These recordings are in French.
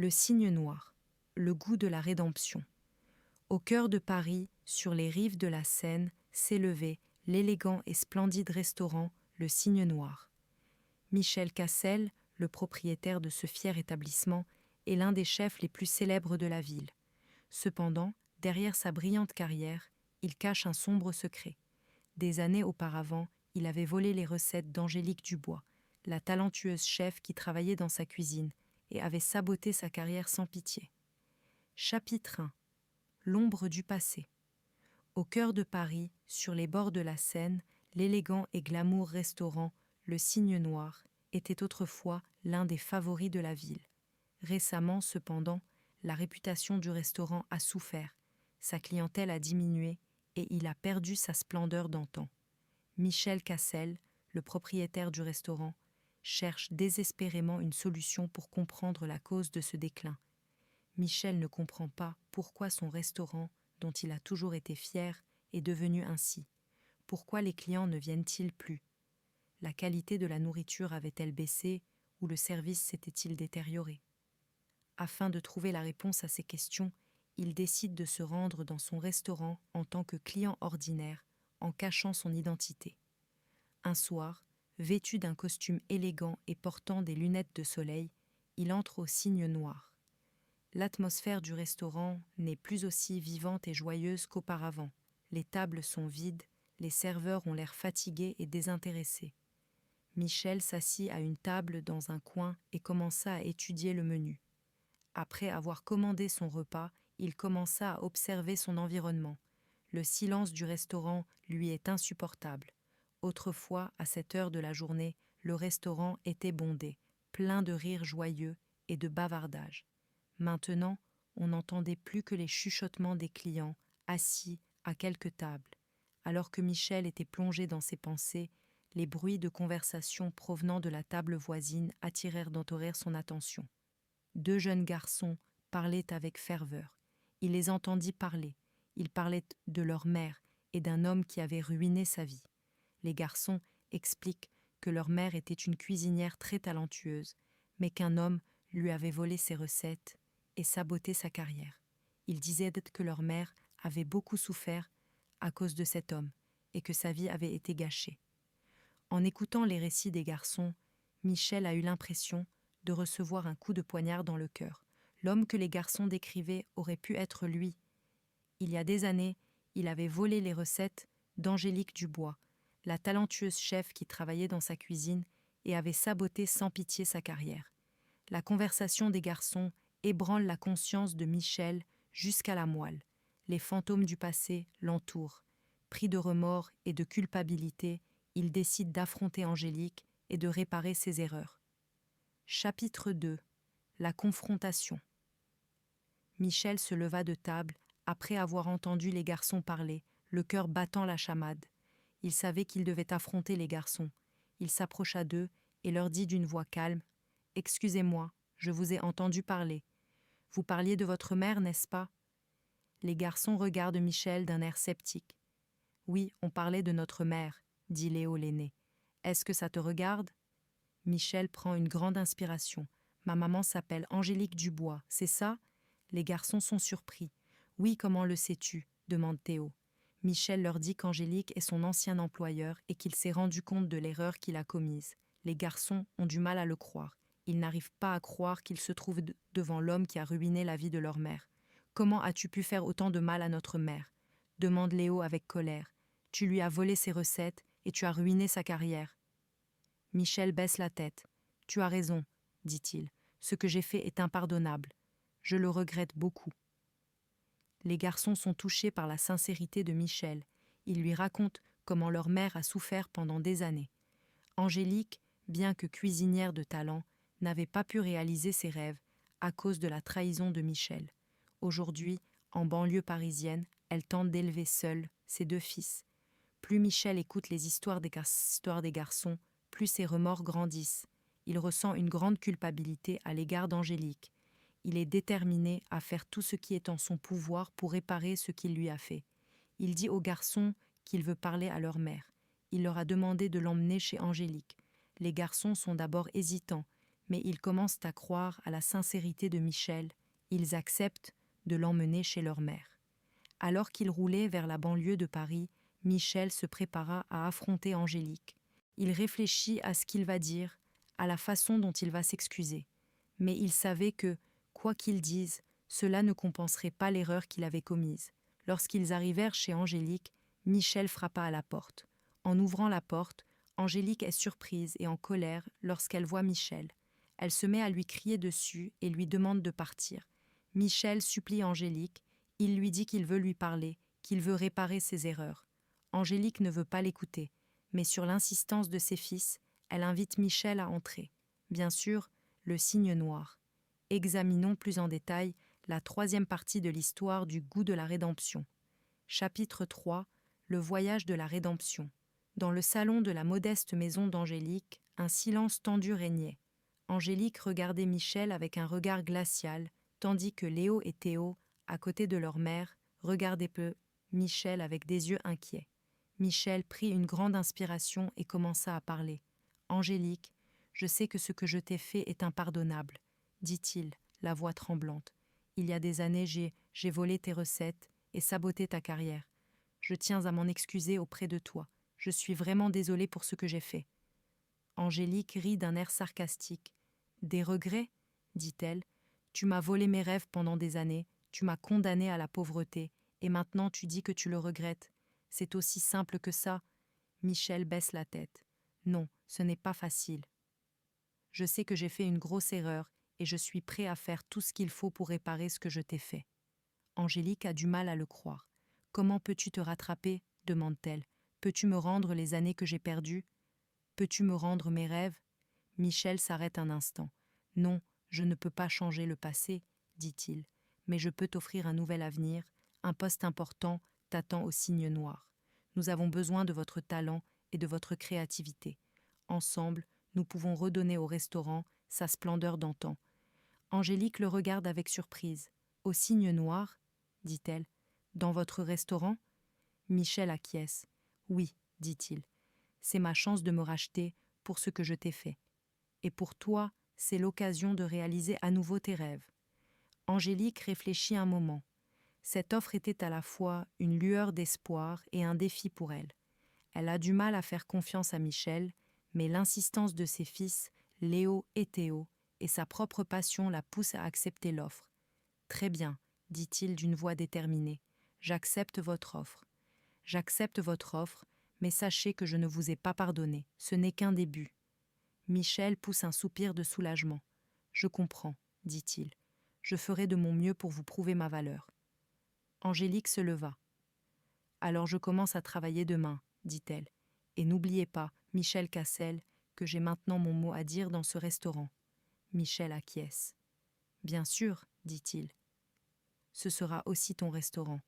Le cygne noir, le goût de la rédemption. Au cœur de Paris, sur les rives de la Seine, s'élevait l'élégant et splendide restaurant Le Cygne Noir. Michel Cassel, le propriétaire de ce fier établissement, est l'un des chefs les plus célèbres de la ville. Cependant, derrière sa brillante carrière, il cache un sombre secret. Des années auparavant, il avait volé les recettes d'Angélique Dubois, la talentueuse chef qui travaillait dans sa cuisine, et avait saboté sa carrière sans pitié. Chapitre 1. L'ombre du passé. Au cœur de Paris, sur les bords de la Seine, l'élégant et glamour restaurant Le Cygne Noir était autrefois l'un des favoris de la ville. Récemment, cependant, la réputation du restaurant a souffert, sa clientèle a diminué et il a perdu sa splendeur d'antan. Michel Cassel, le propriétaire du restaurant, cherche désespérément une solution pour comprendre la cause de ce déclin. Michel ne comprend pas pourquoi son restaurant, dont il a toujours été fier, est devenu ainsi. Pourquoi les clients ne viennent-ils plus? La qualité de la nourriture avait-elle baissé ou le service s'était-il détérioré? Afin de trouver la réponse à ces questions, il décide de se rendre dans son restaurant en tant que client ordinaire, en cachant son identité. Un soir, vêtu d'un costume élégant et portant des lunettes de soleil, il entre au Cygne Noir. L'atmosphère du restaurant n'est plus aussi vivante et joyeuse qu'auparavant. Les tables sont vides, les serveurs ont l'air fatigués et désintéressés. Michel s'assit à une table dans un coin et commença à étudier le menu. Après avoir commandé son repas, il commença à observer son environnement. Le silence du restaurant lui est insupportable. Autrefois, à cette heure de la journée, le restaurant était bondé, plein de rires joyeux et de bavardages. Maintenant, on n'entendait plus que les chuchotements des clients, assis à quelques tables. Alors que Michel était plongé dans ses pensées, les bruits de conversation provenant de la table voisine attirèrent d'entourer son attention. 2 jeunes garçons parlaient avec ferveur. Il les entendit parler. Ils parlaient de leur mère et d'un homme qui avait ruiné sa vie. Les garçons expliquent que leur mère était une cuisinière très talentueuse, mais qu'un homme lui avait volé ses recettes et saboté sa carrière. Ils disaient que leur mère avait beaucoup souffert à cause de cet homme et que sa vie avait été gâchée. En écoutant les récits des garçons, Michel a eu l'impression de recevoir un coup de poignard dans le cœur. L'homme que les garçons décrivaient aurait pu être lui. Il y a des années, il avait volé les recettes d'Angélique Dubois, la talentueuse chef qui travaillait dans sa cuisine et avait saboté sans pitié sa carrière. La conversation des garçons ébranle la conscience de Michel jusqu'à la moelle. Les fantômes du passé l'entourent. Pris de remords et de culpabilité, il décide d'affronter Angélique et de réparer ses erreurs. Chapitre 2. La confrontation. Michel se leva de table après avoir entendu les garçons parler, le cœur battant la chamade. Il savait qu'il devait affronter les garçons. Il s'approcha d'eux et leur dit d'une voix calme « Excusez-moi, je vous ai entendu parler. Vous parliez de votre mère, n'est-ce pas ?» Les garçons regardent Michel d'un air sceptique. « Oui, on parlait de notre mère, » dit Léo l'aîné. « Est-ce que ça te regarde ?» Michel prend une grande inspiration. « Ma maman s'appelle Angélique Dubois, c'est ça ?» Les garçons sont surpris. « Oui, comment le sais-tu ?» demande Théo. Michel leur dit qu'Angélique est son ancien employeur et qu'il s'est rendu compte de l'erreur qu'il a commise. Les garçons ont du mal à le croire. Ils n'arrivent pas à croire qu'ils se trouvent devant l'homme qui a ruiné la vie de leur mère. « Comment as-tu pu faire autant de mal à notre mère ?» demande Léo avec colère. « Tu lui as volé ses recettes et tu as ruiné sa carrière. » Michel baisse la tête. « Tu as raison, » dit-il. « Ce que j'ai fait est impardonnable. Je le regrette beaucoup. » Les garçons sont touchés par la sincérité de Michel. Ils lui racontent comment leur mère a souffert pendant des années. Angélique, bien que cuisinière de talent, n'avait pas pu réaliser ses rêves à cause de la trahison de Michel. Aujourd'hui, en banlieue parisienne, elle tente d'élever seule ses 2 fils. Plus Michel écoute les histoires des garçons, plus ses remords grandissent. Il ressent une grande culpabilité à l'égard d'Angélique. Il est déterminé à faire tout ce qui est en son pouvoir pour réparer ce qu'il lui a fait. Il dit aux garçons qu'il veut parler à leur mère. Il leur a demandé de l'emmener chez Angélique. Les garçons sont d'abord hésitants, mais ils commencent à croire à la sincérité de Michel, ils acceptent de l'emmener chez leur mère. Alors qu'il roulait vers la banlieue de Paris, Michel se prépara à affronter Angélique. Il réfléchit à ce qu'il va dire, à la façon dont il va s'excuser. Mais il savait que, quoi qu'il dise, cela ne compenserait pas l'erreur qu'il avait commise. Lorsqu'ils arrivèrent chez Angélique, Michel frappa à la porte. En ouvrant la porte, Angélique est surprise et en colère lorsqu'elle voit Michel. Elle se met à lui crier dessus et lui demande de partir. Michel supplie Angélique, il lui dit qu'il veut lui parler, qu'il veut réparer ses erreurs. Angélique ne veut pas l'écouter, mais sur l'insistance de ses fils, elle invite Michel à entrer. Bien sûr, le cygne noir. Examinons plus en détail la 3e partie de l'histoire du goût de la rédemption. Chapitre 3. Le voyage de la rédemption. Dans le salon de la modeste maison d'Angélique, un silence tendu régnait. Angélique regardait Michel avec un regard glacial, tandis que Léo et Théo, à côté de leur mère, regardaient peu Michel avec des yeux inquiets. Michel prit une grande inspiration et commença à parler. « Angélique, je sais que ce que je t'ai fait est impardonnable, » dit-il, la voix tremblante. « Il y a des années, j'ai volé tes recettes et saboté ta carrière. Je tiens à m'en excuser auprès de toi. Je suis vraiment désolée pour ce que j'ai fait. » Angélique rit d'un air sarcastique. « Des regrets ?» dit-elle. « Tu m'as volé mes rêves pendant des années, tu m'as condamnée à la pauvreté, et maintenant tu dis que tu le regrettes. C'est aussi simple que ça. » Michel baisse la tête. « Non, ce n'est pas facile. Je sais que j'ai fait une grosse erreur, et je suis prêt à faire tout ce qu'il faut pour réparer ce que je t'ai fait. » Angélique a du mal à le croire. « Comment peux-tu te rattraper ?» demande-t-elle. « Peux-tu me rendre les années que j'ai perdues ? Peux-tu me rendre mes rêves ?» Michel s'arrête un instant. « Non, je ne peux pas changer le passé, » dit-il, « mais je peux t'offrir un nouvel avenir, un poste important t'attend au cygne noir. Nous avons besoin de votre talent et de votre créativité. Ensemble, nous pouvons redonner au restaurant sa splendeur d'antan. » Angélique le regarde avec surprise. « Au cygne noir ?» dit-elle. « Dans votre restaurant ?» Michel acquiesce. « Oui, » dit-il. « C'est ma chance de me racheter pour ce que je t'ai fait. Et pour toi, c'est l'occasion de réaliser à nouveau tes rêves. » Angélique réfléchit un moment. Cette offre était à la fois une lueur d'espoir et un défi pour elle. Elle a du mal à faire confiance à Michel, mais l'insistance de ses fils, Léo et Théo, et sa propre passion la poussent à accepter l'offre. « Très bien, » dit-il d'une voix déterminée. « J'accepte votre offre. J'accepte votre offre, mais sachez que je ne vous ai pas pardonné. Ce n'est qu'un début. » Michel pousse un soupir de soulagement. « Je comprends, » dit-il. « Je ferai de mon mieux pour vous prouver ma valeur. » Angélique se leva. « Alors je commence à travailler demain, » dit-elle. « Et n'oubliez pas, Michel Cassel, que j'ai maintenant mon mot à dire dans ce restaurant. » Michel acquiesce. « Bien sûr, » dit-il. « Ce sera aussi ton restaurant. »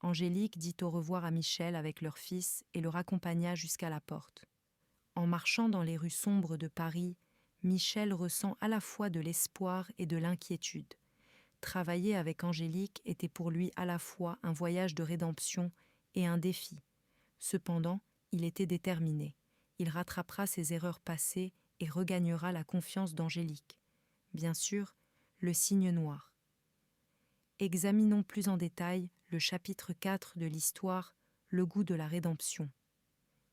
Angélique dit au revoir à Michel avec leur fils et le raccompagna jusqu'à la porte. En marchant dans les rues sombres de Paris, Michel ressent à la fois de l'espoir et de l'inquiétude. Travailler avec Angélique était pour lui à la fois un voyage de rédemption et un défi. Cependant, il était déterminé. Il rattrapera ses erreurs passées et regagnera la confiance d'Angélique. Bien sûr, le cygne noir. Examinons plus en détail le chapitre 4 de l'histoire, le goût de la rédemption.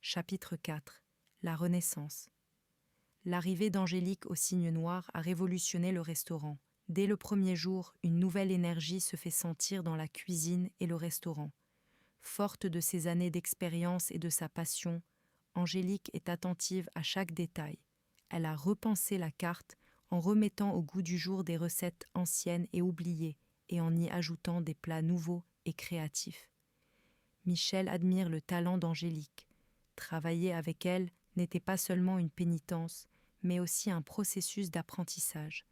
Chapitre 4. La Renaissance. L'arrivée d'Angélique au cygne noir a révolutionné le restaurant. Dès le premier jour, une nouvelle énergie se fait sentir dans la cuisine et le restaurant. Forte de ses années d'expérience et de sa passion, Angélique est attentive à chaque détail. Elle a repensé la carte en remettant au goût du jour des recettes anciennes et oubliées et en y ajoutant des plats nouveaux et créatifs. Michel admire le talent d'Angélique. Travailler avec elle n'était pas seulement une pénitence, mais aussi un processus d'apprentissage.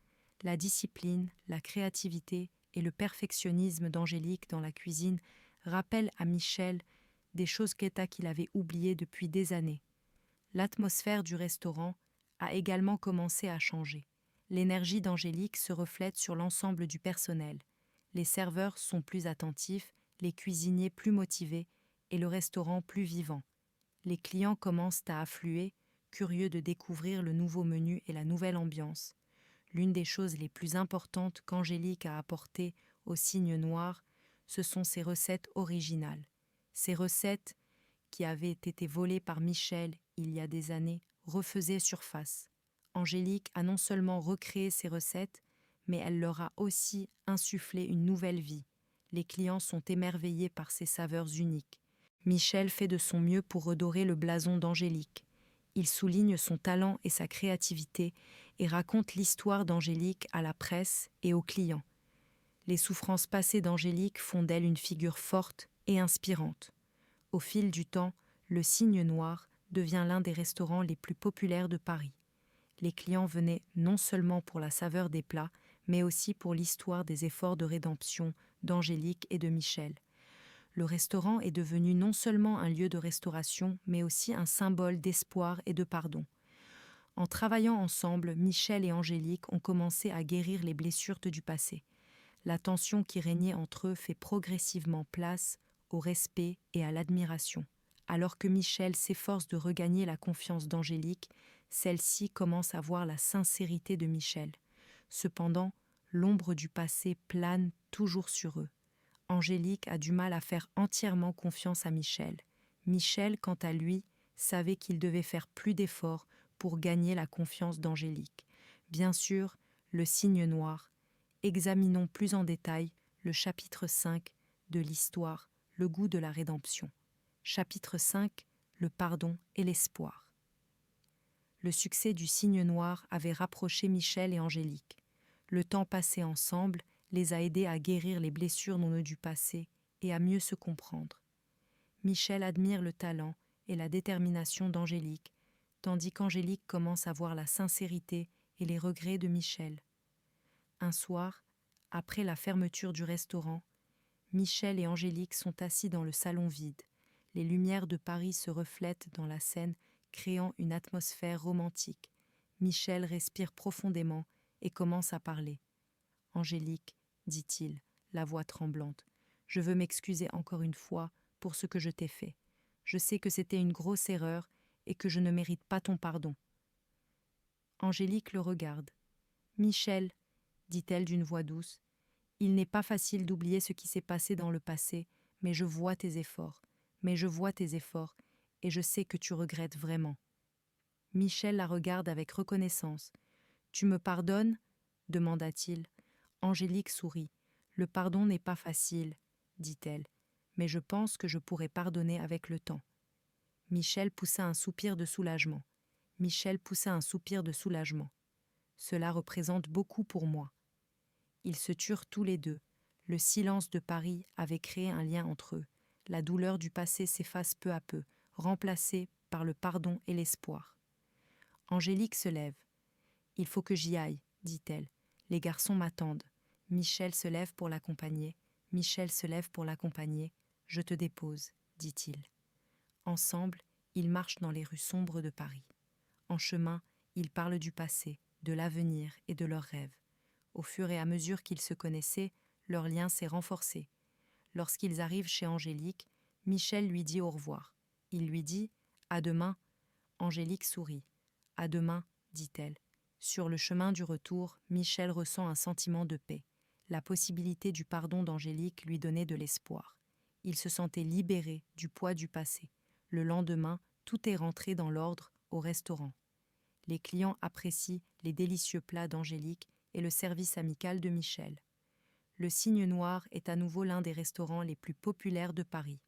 La discipline, la créativité et le perfectionnisme d'Angélique dans la cuisine rappellent à Michel des choses qu'il avait oubliées depuis des années. L'atmosphère du restaurant a également commencé à changer. L'énergie d'Angélique se reflète sur l'ensemble du personnel. Les serveurs sont plus attentifs, les cuisiniers plus motivés et le restaurant plus vivant. Les clients commencent à affluer, curieux de découvrir le nouveau menu et la nouvelle ambiance. L'une des choses les plus importantes qu'Angélique a apportées au Cygne Noir, ce sont ses recettes originales. Ces recettes, qui avaient été volées par Michel il y a des années, refaisaient surface. Angélique a non seulement recréé ces recettes, mais elle leur a aussi insufflé une nouvelle vie. Les clients sont émerveillés par ces saveurs uniques. Michel fait de son mieux pour redorer le blason d'Angélique. Il souligne son talent et sa créativité et raconte l'histoire d'Angélique à la presse et aux clients. Les souffrances passées d'Angélique font d'elle une figure forte et inspirante. Au fil du temps, le Cygne Noir devient l'un des restaurants les plus populaires de Paris. Les clients venaient non seulement pour la saveur des plats, mais aussi pour l'histoire des efforts de rédemption d'Angélique et de Michel. Le restaurant est devenu non seulement un lieu de restauration, mais aussi un symbole d'espoir et de pardon. En travaillant ensemble, Michel et Angélique ont commencé à guérir les blessures du passé. La tension qui régnait entre eux fait progressivement place au respect et à l'admiration. Alors que Michel s'efforce de regagner la confiance d'Angélique, celle-ci commence à voir la sincérité de Michel. Cependant, l'ombre du passé plane toujours sur eux. Angélique a du mal à faire entièrement confiance à Michel. Michel, quant à lui, savait qu'il devait faire plus d'efforts pour gagner la confiance d'Angélique. Bien sûr, le Cygne Noir. Examinons plus en détail le chapitre 5 de l'histoire, le goût de la rédemption. Chapitre 5, le pardon et l'espoir. Le succès du Cygne Noir avait rapproché Michel et Angélique. Le temps passé ensemble les a aidés à guérir les blessures non du passé et à mieux se comprendre. Michel admire le talent et la détermination d'Angélique, tandis qu'Angélique commence à voir la sincérité et les regrets de Michel. Un soir, après la fermeture du restaurant, Michel et Angélique sont assis dans le salon vide. Les lumières de Paris se reflètent dans la scène, créant une atmosphère romantique. Michel respire profondément et commence à parler. « Angélique, dit-il, la voix tremblante, je veux m'excuser encore une fois pour ce que je t'ai fait. Je sais que c'était une grosse erreur et que je ne mérite pas ton pardon. » Angélique le regarde. « Michel, dit-elle d'une voix douce, il n'est pas facile d'oublier ce qui s'est passé dans le passé, mais je vois tes efforts, et je sais que tu regrettes vraiment. » Michel la regarde avec reconnaissance. « Tu me pardonnes ?» demanda-t-il. Angélique sourit. « Le pardon n'est pas facile, dit-elle, mais je pense que je pourrai pardonner avec le temps. » Michel poussa un soupir de soulagement. Cela représente beaucoup pour moi. Ils se turent tous les deux. Le silence de Paris avait créé un lien entre eux. La douleur du passé s'efface peu à peu, remplacée par le pardon et l'espoir. Angélique se lève. « Il faut que j'y aille, dit-elle. Les garçons m'attendent. » Michel se lève pour l'accompagner. « Je te dépose, dit-il. » Ensemble, ils marchent dans les rues sombres de Paris. En chemin, ils parlent du passé, de l'avenir et de leurs rêves. Au fur et à mesure qu'ils se connaissaient, leur lien s'est renforcé. Lorsqu'ils arrivent chez Angélique, Michel lui dit au revoir. Il lui dit « À demain ». Angélique sourit. « À demain », dit-elle. Sur le chemin du retour, Michel ressent un sentiment de paix. La possibilité du pardon d'Angélique lui donnait de l'espoir. Il se sentait libéré du poids du passé. Le lendemain, tout est rentré dans l'ordre au restaurant. Les clients apprécient les délicieux plats d'Angélique et le service amical de Michel. Le Cygne Noir est à nouveau l'un des restaurants les plus populaires de Paris.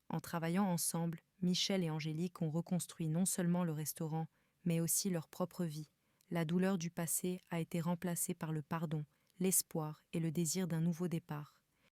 En travaillant ensemble, Michel et Angélique ont reconstruit non seulement le restaurant, mais aussi leur propre vie. La douleur du passé a été remplacée par le pardon, l'espoir et le désir d'un nouveau départ.